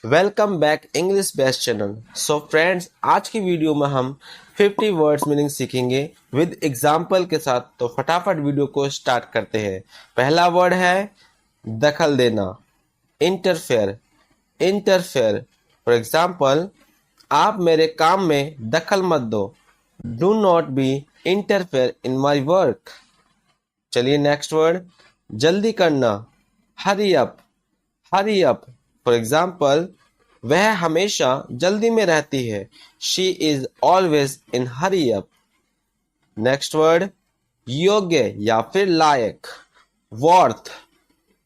Welcome back English best channel. So friends, आज की video में हम 50 वर्ड्स मीनिंग सीखेंगे विद एग्जाम्पल के साथ। तो फटाफट वीडियो को स्टार्ट करते हैं। पहला वर्ड है दखल देना, इंटरफेयर। इंटरफेयर फॉर एग्जाम्पल, आप मेरे काम में दखल मत दो। Do not be interfere in my work. चलिए नेक्स्ट वर्ड, जल्दी करना, hurry up. Hurry up for example, वह हमेशा जल्दी में रहती है। She is always in hurry up. Next word, योग्य या फिर लायक, वर्थ।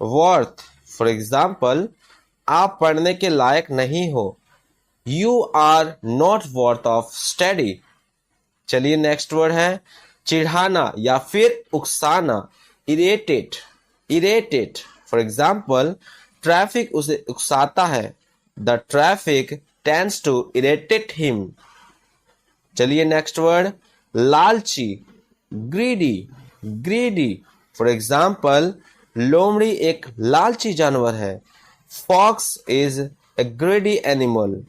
वर्थ फॉर एग्जाम्पल, आप पढ़ने के लायक नहीं हो। You are not worth of study. चलिए नेक्स्ट वर्ड है चिढ़ाना या फिर उकसाना, irritate. Irritate for example, traffic उसे उकसाता है। The traffic tends to irritate him. चलिए नेक्स्ट वर्ड, लालची, ग्रीडी। ग्रीडी फॉर एग्जाम्पल, लोमड़ी एक लालची जानवर है। Fox is a greedy animal.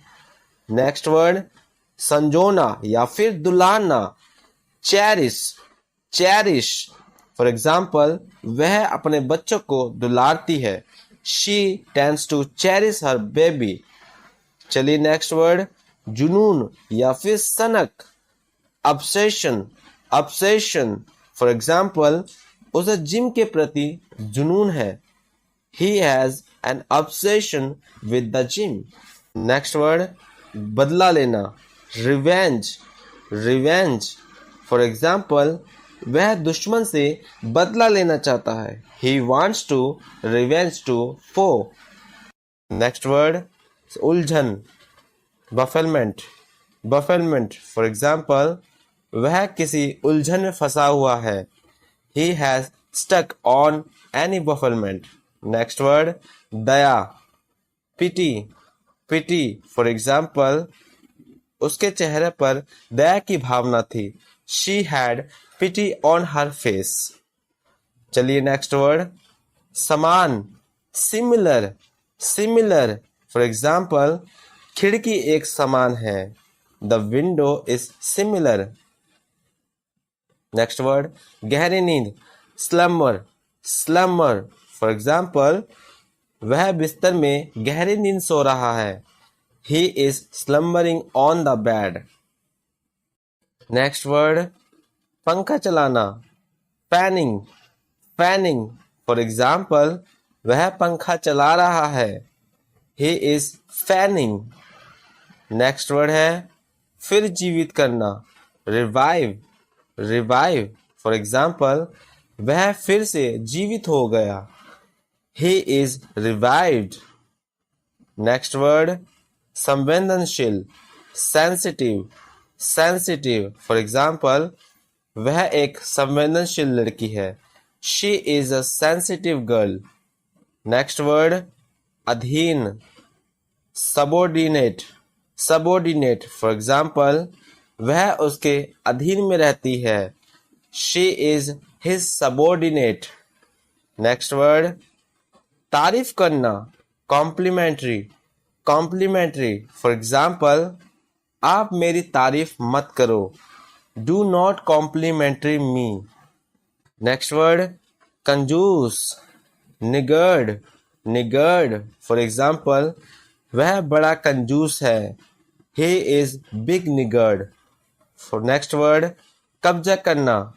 Next word, संजोना या फिर दुलारना, चेरिश। चेरिश फॉर एग्जाम्पल, वह अपने बच्चों को दुलारती है। She tends to cherish her baby. चलिए नेक्स्ट वर्ड, जुनून या फिर सनक, ऑब्सेशन। ऑब्सेशन फॉर एग्जाम्पल, उसे जिम के प्रति जुनून है। He has an obsession with the gym. Next word, बदला लेना, रिवेंज। रिवेंज फॉर एग्जाम्पल, वह दुश्मन से बदला लेना चाहता है। He wants to revenge to foe. Next word, उलझन, बफलमेंट। बफलमेंट फॉर एग्जाम्पल, वह किसी उलझन में फंसा हुआ है। He has stuck on any bafflement. Next word, दया, पिटी। पिटी फॉर एग्जाम्पल, उसके चेहरे पर दया की भावना थी। She had pity on her face. चलिए नेक्स्ट वर्ड, समान, सिमिलर। सिमिलर फॉर एग्जाम्पल, खिड़की एक समान है। The window is similar. Next word, गहरी नींद, स्लम्बर। स्लम्बर फॉर एग्जाम्पल, वह बिस्तर में गहरी नींद सो रहा है। He is slumbering on the bed. Next word, पंखा चलाना, fanning. Fanning for example, वह पंखा चला रहा है। He is fanning. Next word है फिर जीवित करना, revive. Revive for example, वह फिर से जीवित हो गया। He is revived. Next word, संवेदनशील, सेंसिटिव। सेंसिटिव फॉर एग्जाम्पल, वह एक संवेदनशील लड़की है। She is a sensitive girl. Next word, अधीन, सबोर्डिनेट। सबोर्डिनेट फॉर एग्जाम्पल, वह उसके अधीन में रहती है। She is his subordinate. Next word, तारीफ करना, कॉम्प्लीमेंट्री। कॉम्प्लीमेंट्री फॉर एग्जाम्पल, आप मेरी तारीफ मत करो। Do not complimentary me. Next word, कंजूस, निगर्ड। निगर्ड फॉर एग्जाम्पल, वह बड़ा कंजूस है। He is big niggard. For next word, कब्जा करना,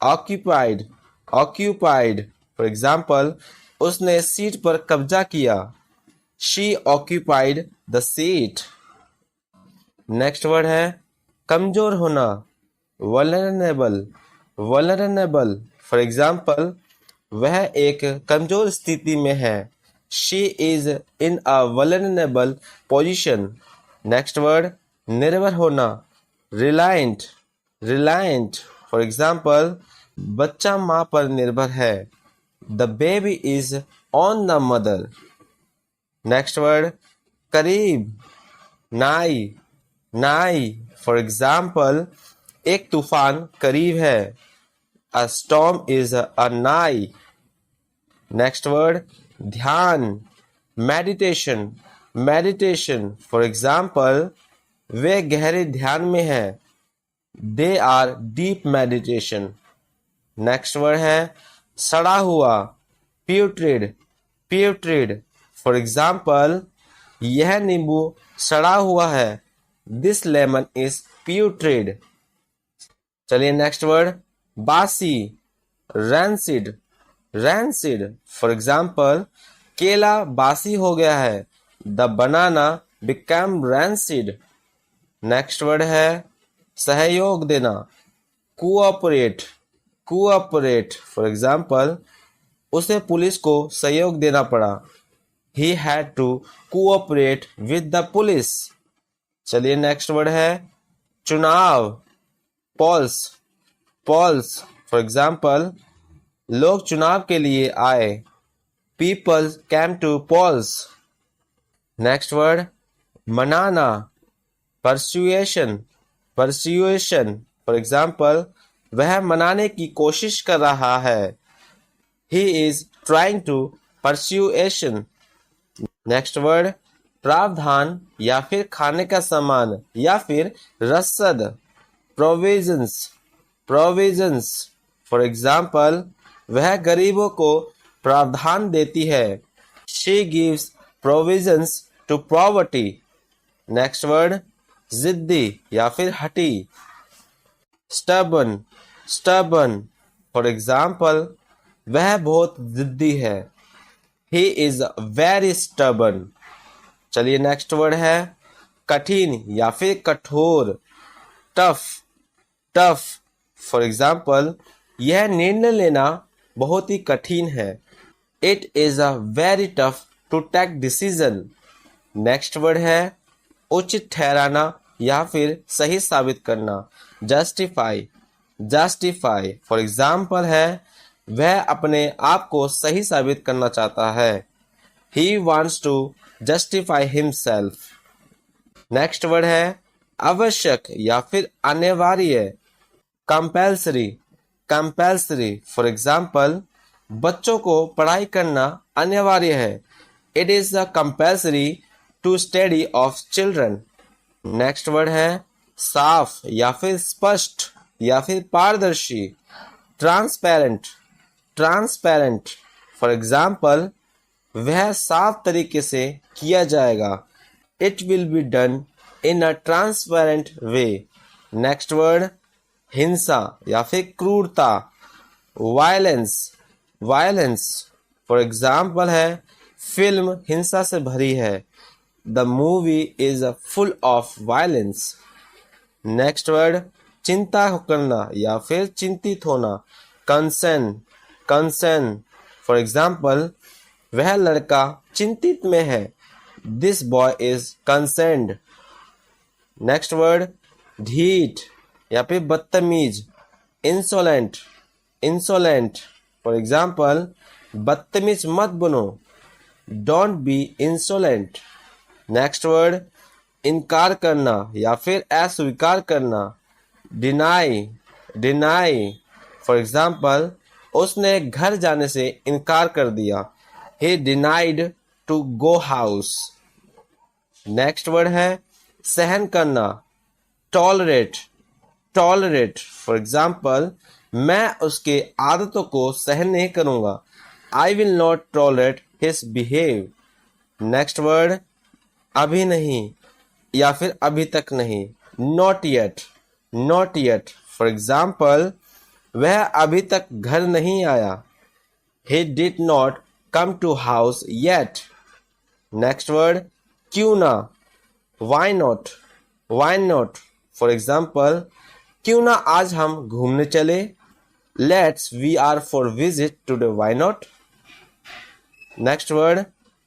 ऑक्यूपाइड। ऑक्यूपाइड फॉर एग्जाम्पल, उसने सीट पर कब्जा किया। She occupied the seat. Next word है कमजोर होना, vulnerable. Vulnerable फॉर एग्जाम्पल, वह एक कमजोर स्थिति में है। She is in a vulnerable position. Next word, निर्भर होना, reliant. Reliant फॉर एग्जाम्पल, बच्चा माँ पर निर्भर है। The baby is on the mother. Next word, करीब, नाई। नाई फॉर एग्जाम्पल, एक तूफान करीब है। अ storm is a nigh. Next word, ध्यान, मेडिटेशन। मेडिटेशन फॉर एग्जाम्पल वे गहरे ध्यान में है, they are deep meditation. Next word है सड़ा हुआ, प्यूट्रिड, प्यूट्रिड फॉर एग्जाम्पल यह नींबू सड़ा हुआ है, दिस लेमन इज प्यूट्रिड। चलिए नेक्स्ट वर्ड बासी, रैंसिड, रैंसिड फॉर एग्जाम्पल केला बासी हो गया है, the banana become rancid. Next word है सहयोग देना, कोऑपरेट, कोऑपरेट फॉर एग्जाम्पल उसे पुलिस को सहयोग देना पड़ा, he had to cooperate with the police। चलिए नेक्स्ट वर्ड है चुनाव, पॉल्स, पॉल्स फॉर एग्जाम्पल लोग चुनाव के लिए आए, people came to polls. Next word मनाना, परसुएशन, परसुएशन फॉर एग्जाम्पल वह मनाने की कोशिश कर रहा है, he is trying to persuasion। Next word प्रावधान या फिर खाने का सामान या फिर रसद, प्रोविजंस, प्रोविजंस फॉर एग्जाम्पल वह गरीबों को प्रावधान देती है, she gives provisions to poverty। Next word जिद्दी या फिर हठी, stubborn, stubborn फॉर एग्जाम्पल वह बहुत जिद्दी है, he is very stubborn। चलिए नेक्स्ट वर्ड है कठिन या फिर कठोर, टफ, टफ फॉर एग्जाम्पल यह निर्णय लेना बहुत ही कठिन है, it is a very tough to take decision. Next word है उचित ठहराना या फिर सही साबित करना, जस्टिफाई, जस्टिफाई फॉर एग्जाम्पल है वह अपने आप को सही साबित करना चाहता है, he wants to justify himself। Next word है आवश्यक या फिर अनिवार्य, कंपल्सरी, कंपल्सरी फॉर एग्जाम्पल बच्चों को पढ़ाई करना अनिवार्य है, it is the compulsory to study of children. Next word है साफ या फिर स्पष्ट या फिर पारदर्शी, ट्रांसपेरेंट, ट्रांसपेरेंट फॉर एग्जाम्पल वह साफ तरीके से किया जाएगा, it will be done in a transparent way. Next word हिंसा या फिर क्रूरता, वायलेंस, वायलेंस फॉर एग्जाम्पल है फिल्म हिंसा से भरी है, the movie is full of violence. Next word चिंता करना या फिर चिंतित होना, कंसर्न, कंसर्न फॉर एग्जाम्पल वह लड़का चिंतित में है, this boy is concerned. Next word ढीठ या फिर बदतमीज, इंसोलेंट, इंसोलेंट फॉर एग्जाम्पल बदतमीज मत बनो, don't be insolent. Next word इनकार करना या फिर अस्वीकार करना, डिनाई, डिनाई फॉर एग्जाम्पल उसने घर जाने से इनकार कर दिया, he denied to go house। Next word है सहन करना, टॉलरेट, टॉलरेट फॉर एग्जाम्पल मैं उसके आदतों को सहन नहीं करूंगा, I will not tolerate his behave. Next word अभी नहीं या फिर अभी तक नहीं, not yet, not yet for example वह अभी तक घर नहीं आया, he did not come to house yet। Next word क्यों ना, why not, why not फॉर एग्जाम्पल क्यों ना आज हम घूमने चले, let's we are for visit today, why not। Next word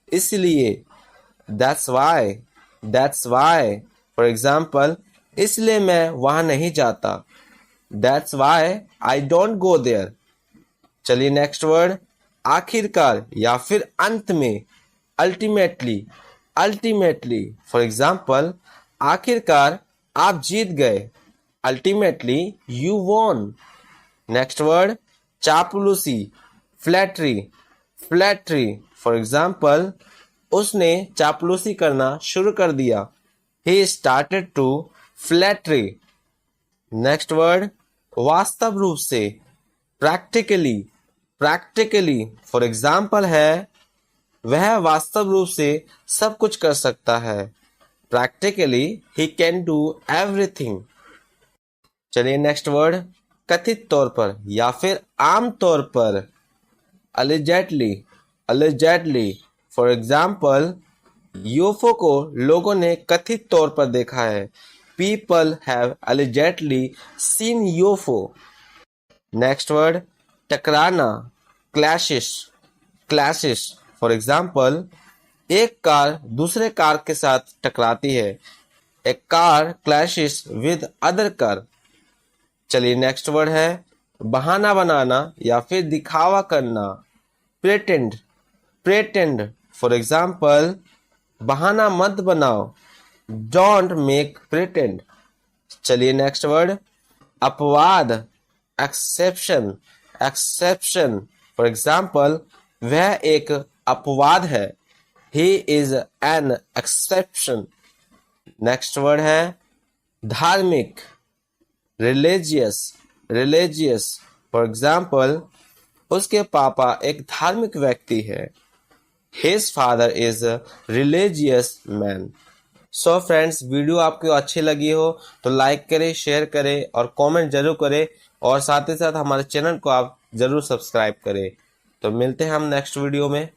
इसलिए, that's why, that's why for example इसलिए मैं वहां नहीं जाता, that's why I don't go there। चलिए नेक्स्ट वर्ड आखिरकार या फिर अंत में, अल्टीमेटली, अल्टीमेटली फॉर एग्जाम्पल आखिरकार आप जीत गए, ultimately you won. Next word चापलूसी, फ्लैटरी, फ्लैटरी फॉर एग्जाम्पल उसने चापलूसी करना शुरू कर दिया। He started to flattery। Next word वास्तव रूप से, प्रैक्टिकली। प्रैक्टिकली फॉर एग्जाम्पल है वह वास्तव रूप से सब कुछ कर सकता है। Practically he can do everything. चलिए नेक्स्ट वर्ड कथित तौर पर या फिर आम तौर पर, allegedly. Allegedly for example UFO को लोगों ने कथित तौर पर देखा है। People have allegedly seen UFO। Next word टकराना, क्लैशेस। क्लैशेस फॉर एग्जाम्पल एक कार दूसरे कार के साथ टकराती है। A car clashes with other car. चलिए नेक्स्ट वर्ड है बहाना बनाना या फिर दिखावा करना, प्रेटेंड। प्रेटेंड फॉर एग्जाम्पल बहाना मत बनाओ, डोंट मेक प्रिटेंड। चलिए नेक्स्ट वर्ड अपवाद, एक्सेप्शन। एक्सेप्शन फॉर एग्जाम्पल वह एक अपवाद है। He is an exception. Next word है धार्मिक, रिलीजियस। रिलीजियस फॉर एग्जाम्पल उसके पापा एक धार्मिक व्यक्ति है। His father is a religious man। So friends, video आपको अच्छी लगी हो तो लाइक करें, शेयर करें और कमेंट जरूर करें, और साथ ही साथ हमारे चैनल को आप जरूर सब्सक्राइब करें। तो मिलते हैं हम नेक्स्ट वीडियो में।